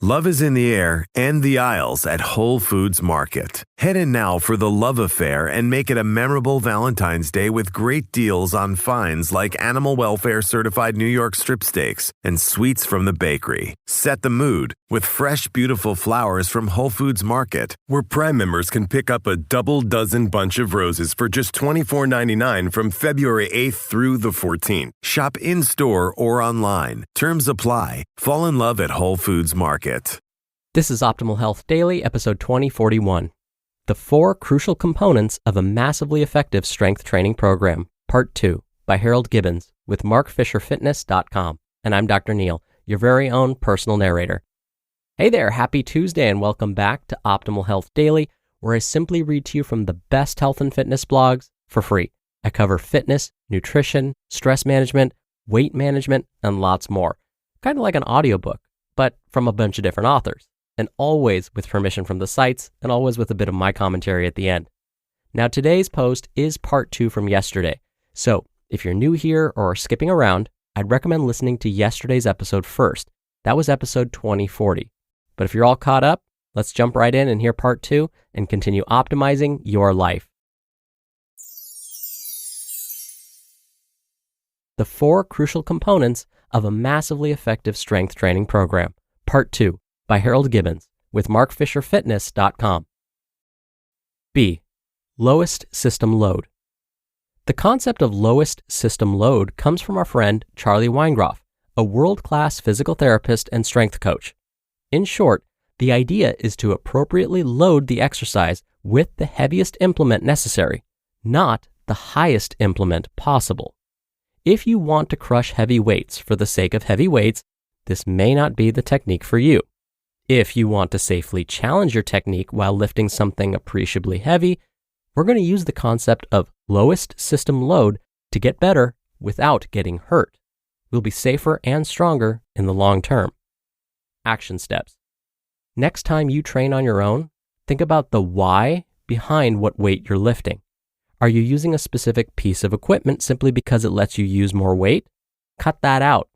Love is in the air and the aisles at Whole Foods Market. Head in now for the love affair and make it a memorable Valentine's Day with great deals on finds like animal welfare certified New York strip steaks and sweets from the bakery. Set the mood with fresh, beautiful flowers from Whole Foods Market, where Prime members can pick up a double dozen bunch of roses for just $24.99 from February 8th through the 14th. Shop in-store or online. Terms apply. Fall in love at Whole Foods Market. This is Optimal Health Daily, episode 2041. The 4 Crucial Components of a Massively Effective Strength Training Program, Part 2, by Harold Gibbons with MarkFisherFitness.com. And I'm Dr. Neil, your very own personal narrator. Hey there, happy Tuesday and welcome back to Optimal Health Daily, where I simply read to you from the best health and fitness blogs for free. I cover fitness, nutrition, stress management, weight management, and lots more. Kind of like an audiobook, but from a bunch of different authors, and always with permission from the sites, and always with a bit of my commentary at the end. Now, today's post is part 2 from yesterday, so if you're new here or are skipping around, I'd recommend listening to yesterday's episode first. That was episode 2040. But if you're all caught up, let's jump right in and hear part 2 and continue optimizing your life. The 4 Crucial Components of a Massively Effective Strength Training Program, Part 2, by Harold Gibbons with MarkFisherFitness.com. B. Lowest System Load. The concept of lowest system load comes from our friend Charlie Weingroff, a world-class physical therapist and strength coach. In short, the idea is to appropriately load the exercise with the heaviest implement necessary, not the highest implement possible. If you want to crush heavy weights for the sake of heavy weights, this may not be the technique for you. If you want to safely challenge your technique while lifting something appreciably heavy, we're going to use the concept of lowest system load to get better without getting hurt. We'll be safer and stronger in the long term. Action steps. Next time you train on your own, think about the why behind what weight you're lifting. Are you using a specific piece of equipment simply because it lets you use more weight? Cut that out.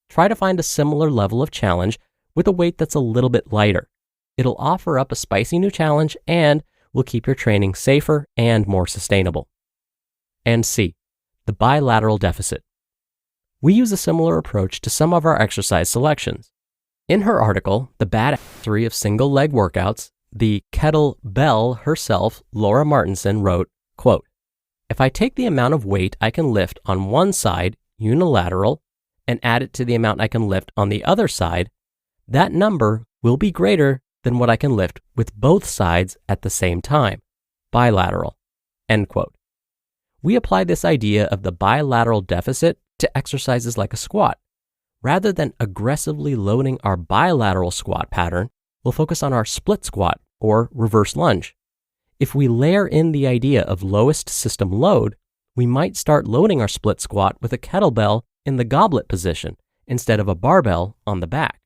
Try to find a similar level of challenge with a weight that's a little bit lighter. It'll offer up a spicy new challenge and will keep your training safer and more sustainable. And C, the bilateral deficit. We use a similar approach to some of our exercise selections. In her article, The Bad Theory of Single Leg Workouts, the kettlebell herself, Laura Martinson, wrote, quote, "If I take the amount of weight I can lift on one side, unilateral, and add it to the amount I can lift on the other side, that number will be greater than what I can lift with both sides at the same time, bilateral." End quote. We apply this idea of the bilateral deficit to exercises like a squat. Rather than aggressively loading our bilateral squat pattern, we'll focus on our split squat or reverse lunge. If we layer in the idea of lowest system load, we might start loading our split squat with a kettlebell in the goblet position instead of a barbell on the back.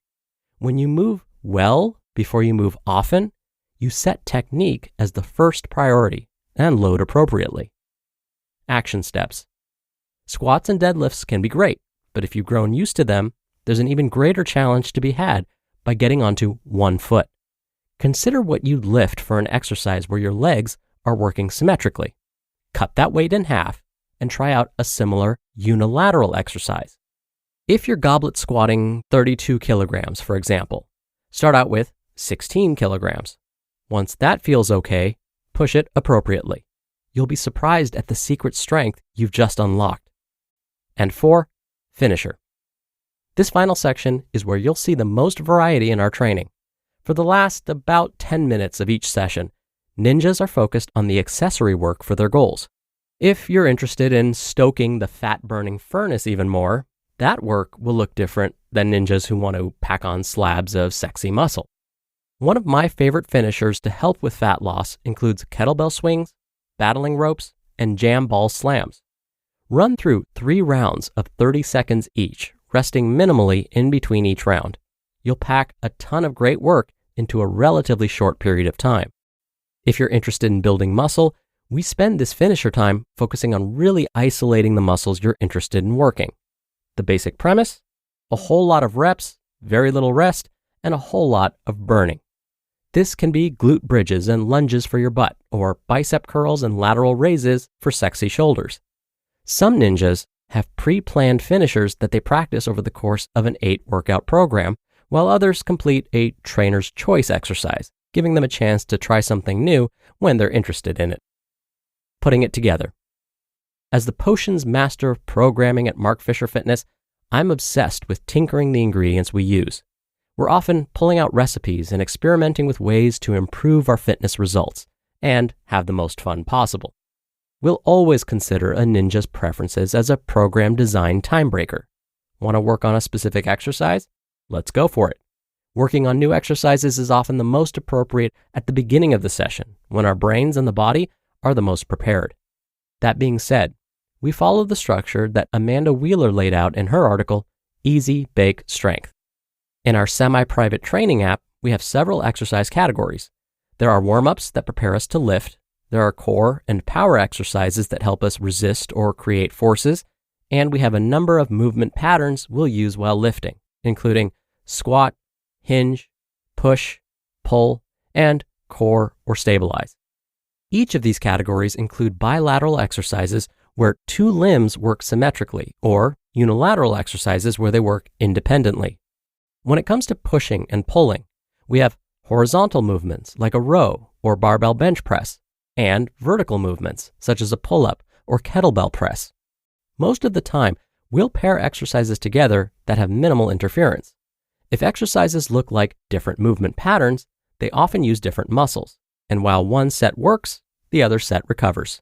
When you move well before you move often, you set technique as the first priority and load appropriately. Action steps. Squats and deadlifts can be great, but if you've grown used to them, there's an even greater challenge to be had by getting onto one foot. Consider what you'd lift for an exercise where your legs are working symmetrically. Cut that weight in half and try out a similar unilateral exercise. If you're goblet squatting 32 kilograms, for example, start out with 16 kilograms. Once that feels okay, push it appropriately. You'll be surprised at the secret strength you've just unlocked. And 4, finisher. This final section is where you'll see the most variety in our training. For the last about 10 minutes of each session, ninjas are focused on the accessory work for their goals. If you're interested in stoking the fat-burning furnace even more, that work will look different than ninjas who want to pack on slabs of sexy muscle. One of my favorite finishers to help with fat loss includes kettlebell swings, battling ropes, and jam ball slams. Run through 3 rounds of 30 seconds each, resting minimally in between each round. You'll pack a ton of great work into a relatively short period of time. If you're interested in building muscle, we spend this finisher time focusing on really isolating the muscles you're interested in working. The basic premise? A whole lot of reps, very little rest, and a whole lot of burning. This can be glute bridges and lunges for your butt, or bicep curls and lateral raises for sexy shoulders. Some ninjas have pre-planned finishers that they practice over the course of an 8-workout program, while others complete a trainer's choice exercise, giving them a chance to try something new when they're interested in it. Putting it together. As the potions master of programming at Mark Fisher Fitness, I'm obsessed with tinkering the ingredients we use. We're often pulling out recipes and experimenting with ways to improve our fitness results and have the most fun possible. We'll always consider a ninja's preferences as a program design timebreaker. Want to work on a specific exercise? Let's go for it. Working on new exercises is often the most appropriate at the beginning of the session, when our brains and the body are the most prepared. That being said, we follow the structure that Amanda Wheeler laid out in her article, Easy Bake Strength. In our semi-private training app, we have several exercise categories. There are warm-ups that prepare us to lift. There are core and power exercises that help us resist or create forces. And we have a number of movement patterns we'll use while lifting, including squat, hinge, push, pull, and core or stabilize. Each of these categories include bilateral exercises where 2 limbs work symmetrically, or unilateral exercises where they work independently. When it comes to pushing and pulling, we have horizontal movements like a row or barbell bench press, and vertical movements such as a pull-up or kettlebell press. Most of the time, we'll pair exercises together that have minimal interference. If exercises look like different movement patterns, they often use different muscles, and while one set works, the other set recovers.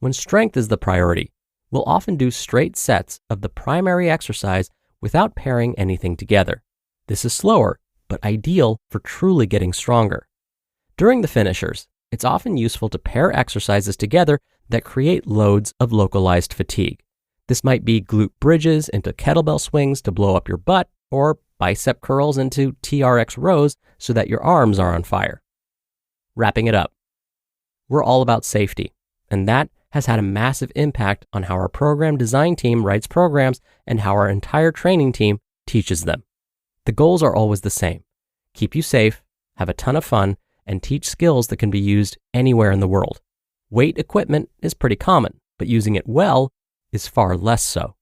When strength is the priority, we'll often do straight sets of the primary exercise without pairing anything together. This is slower, but ideal for truly getting stronger. During the finishers, it's often useful to pair exercises together that create loads of localized fatigue. This might be glute bridges into kettlebell swings to blow up your butt, or bicep curls into TRX rows so that your arms are on fire. Wrapping it up, we're all about safety, and that has had a massive impact on how our program design team writes programs and how our entire training team teaches them. The goals are always the same: keep you safe, have a ton of fun, and teach skills that can be used anywhere in the world. Weight equipment is pretty common, but using it well is far less so.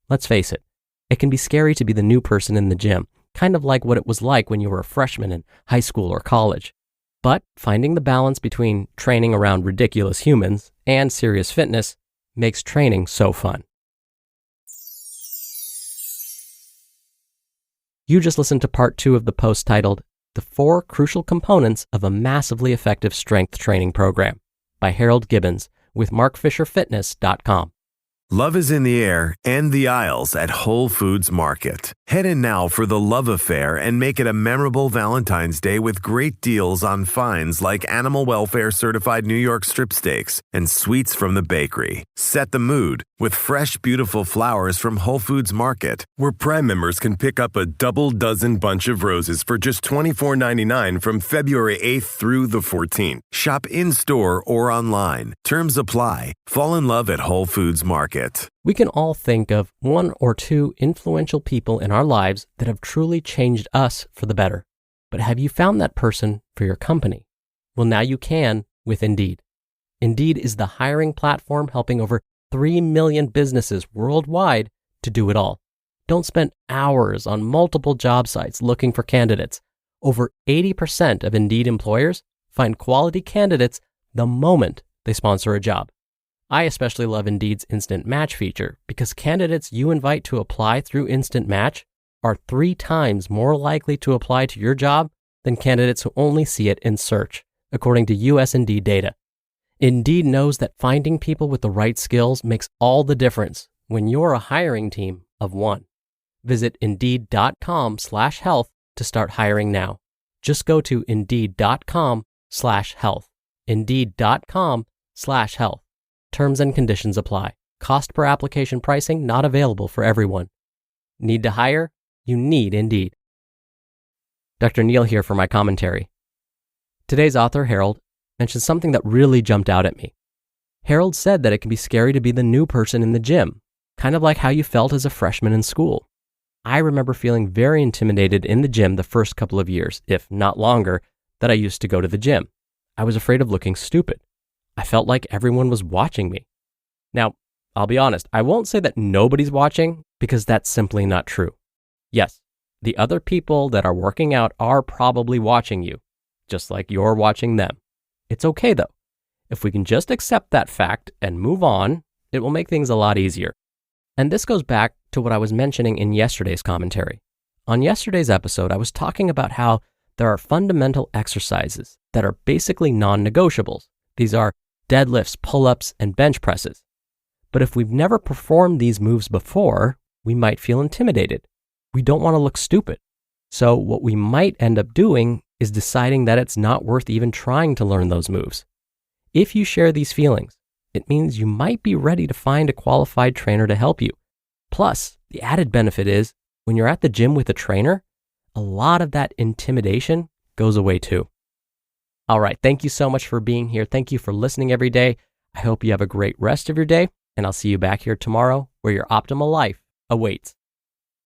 Let's face it, it can be scary to be the new person in the gym, kind of like what it was like when you were a freshman in high school or college. But finding the balance between training around ridiculous humans and serious fitness makes training so fun. You just listened to part 2 of the post titled, The 4 Crucial Components of a Massively Effective Strength Training Program by Harold Gibbons with MarkFisherFitness.com. Love is in the air and the aisles at Whole Foods Market. Head in now for the love affair and make it a memorable Valentine's Day with great deals on finds like animal welfare certified New York strip steaks and sweets from the bakery. Set the mood with fresh, beautiful flowers from Whole Foods Market, where Prime members can pick up a double dozen bunch of roses for just $24.99 from February 8th through the 14th. Shop in-store or online. Terms apply. Fall in love at Whole Foods Market. We can all think of 1 or 2 influential people in our lives that have truly changed us for the better. But have you found that person for your company? Well, now you can with Indeed. Indeed is the hiring platform helping over 3 million businesses worldwide to do it all. Don't spend hours on multiple job sites looking for candidates. Over 80% of Indeed employers find quality candidates the moment they sponsor a job. I especially love Indeed's Instant Match feature because candidates you invite to apply through Instant Match are 3 times more likely to apply to your job than candidates who only see it in search, according to US Indeed data. Indeed knows that finding people with the right skills makes all the difference when you're a hiring team of 1. Visit Indeed.com/health to start hiring now. Just go to Indeed.com/health. Indeed.com/health. Terms and conditions apply. Cost per application pricing not available for everyone. Need to hire? You need Indeed. Dr. Neil here for my commentary. Today's author, Harold, mentioned something that really jumped out at me. Harold said that it can be scary to be the new person in the gym, kind of like how you felt as a freshman in school. I remember feeling very intimidated in the gym the first couple of years, if not longer, that I used to go to the gym. I was afraid of looking stupid. I felt like everyone was watching me. Now, I'll be honest, I won't say that nobody's watching because that's simply not true. Yes, the other people that are working out are probably watching you, just like you're watching them. It's okay though. If we can just accept that fact and move on, it will make things a lot easier. And this goes back to what I was mentioning in yesterday's commentary. On yesterday's episode, I was talking about how there are fundamental exercises that are basically non-negotiables. These are deadlifts, pull-ups, and bench presses. But if we've never performed these moves before, we might feel intimidated. We don't want to look stupid. So what we might end up doing is deciding that it's not worth even trying to learn those moves. If you share these feelings, it means you might be ready to find a qualified trainer to help you. Plus, the added benefit is when you're at the gym with a trainer, a lot of that intimidation goes away too. All right, thank you so much for being here. Thank you for listening every day. I hope you have a great rest of your day, and I'll see you back here tomorrow where your optimal life awaits.